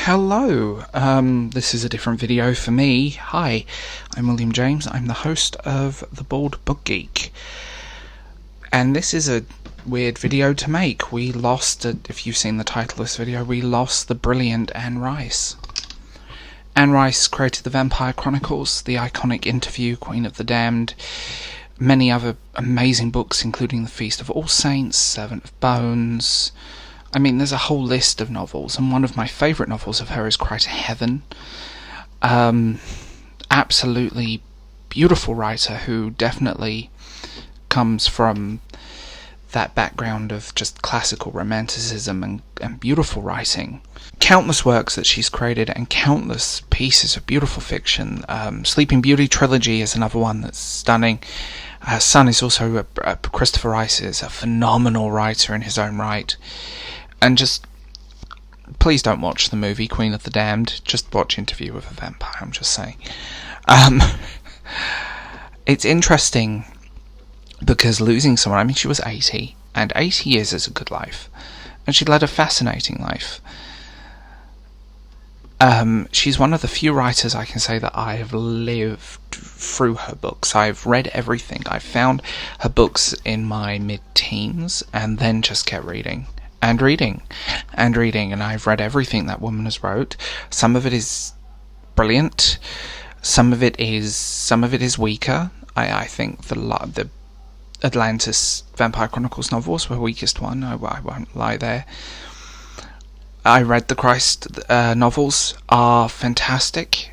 Hello, this is a different video for me. Hi, I'm William James. I'm the host of The Bald Book Geek. And this is a weird video to make. We lost, if you've seen the title of this video, we lost the brilliant Anne Rice. Anne Rice created The Vampire Chronicles, the iconic Interview, Queen of the Damned, many other amazing books including The Feast of All Saints, Servant of Bones. I mean, there's a whole list of novels, and one of my favourite novels of her is Cry to Heaven. Absolutely beautiful writer who definitely comes from that background of just classical romanticism and beautiful writing. Countless works that she's created and countless pieces of beautiful fiction. Sleeping Beauty trilogy is another one that's stunning. Her son is also, Christopher Rice is a phenomenal writer in his own right. And just, please don't watch the movie Queen of the Damned, just watch Interview with a Vampire, I'm just saying. It's interesting because losing someone, I mean, she was 80, and 80 years is a good life, and she led a fascinating life. She's one of the few writers I can say that I have lived through her books. I've read everything. I found her books in my mid-teens, and then just kept reading. And I've read everything that woman has wrote. Some of it is brilliant. Some of it is weaker. I think the Atlantis Vampire Chronicles novels were the weakest one. I won't lie there. I read the Christ novels, are fantastic.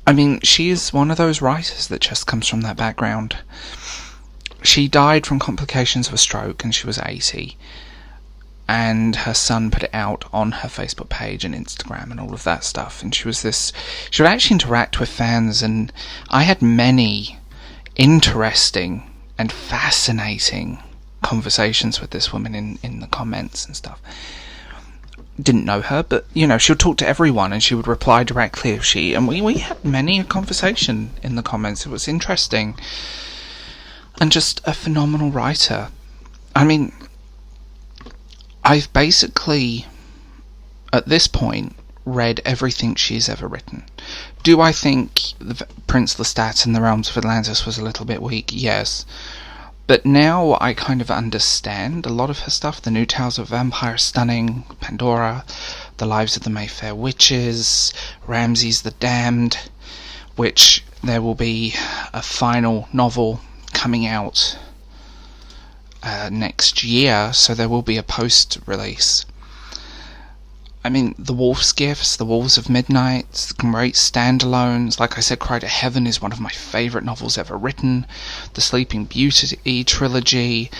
I mean, she is one of those writers that just comes from that background. She died from complications of a stroke and she was 80, and her son put it out on her Facebook page and Instagram and all of that stuff, and she would actually interact with fans, and I had many interesting and fascinating conversations with this woman in the comments and stuff. Didn't know her, but you know, she would talk to everyone and she would reply directly and we had many a conversation in the comments. It was interesting. And just a phenomenal writer. I mean, I've basically, at this point, read everything she's ever written. Do I think Prince Lestat and the Realms of Atlantis was a little bit weak? Yes. But now I kind of understand a lot of her stuff. The New Tales of Vampire is stunning. Pandora, The Lives of the Mayfair Witches, Ramses the Damned, which there will be a final novel coming out next year, so there will be a post-release. I mean, The Wolf's Gifts, The Wolves of Midnight, great standalones. Like I said, Cry to Heaven is one of my favourite novels ever written. The Sleeping Beauty trilogy.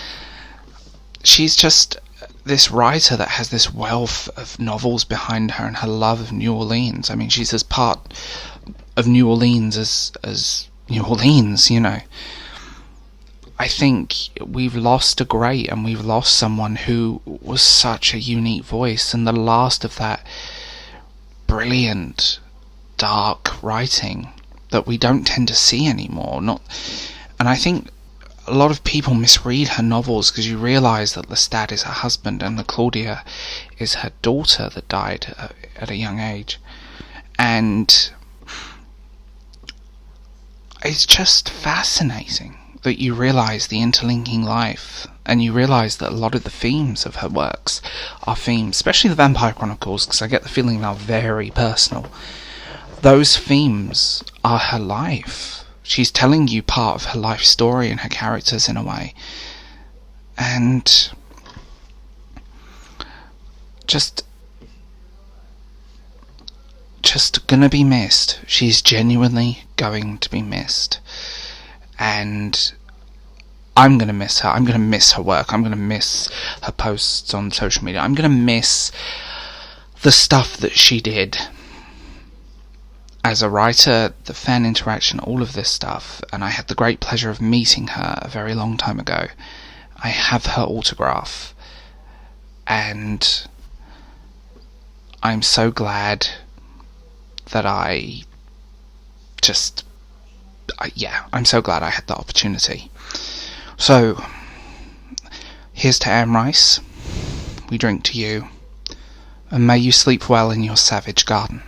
She's just this writer that has this wealth of novels behind her, and her love of New Orleans. I mean, she's as part of New Orleans as New Orleans, you know. I think we've lost a great, and we've lost someone who was such a unique voice, and the last of that brilliant, dark writing that we don't tend to see anymore. And I think a lot of people misread her novels because you realise that Lestat is her husband and the Claudia is her daughter that died at a young age. And it's just fascinating that you realise the interlinking life, and you realise that a lot of the themes of her works are themes, especially the Vampire Chronicles, because I get the feeling they're very personal. Those themes are her life. She's telling you part of her life story and her characters in a way. And just gonna be missed. She's genuinely going to be missed. And I'm going to miss her. I'm going to miss her work. I'm going to miss her posts on social media. I'm going to miss the stuff that she did as a writer, the fan interaction, all of this stuff. And I had the great pleasure of meeting her a very long time ago. I have her autograph. And I'm so glad that I'm so glad I had the opportunity. So, here's to Anne Rice. We drink to you. and may you sleep well in your savage garden.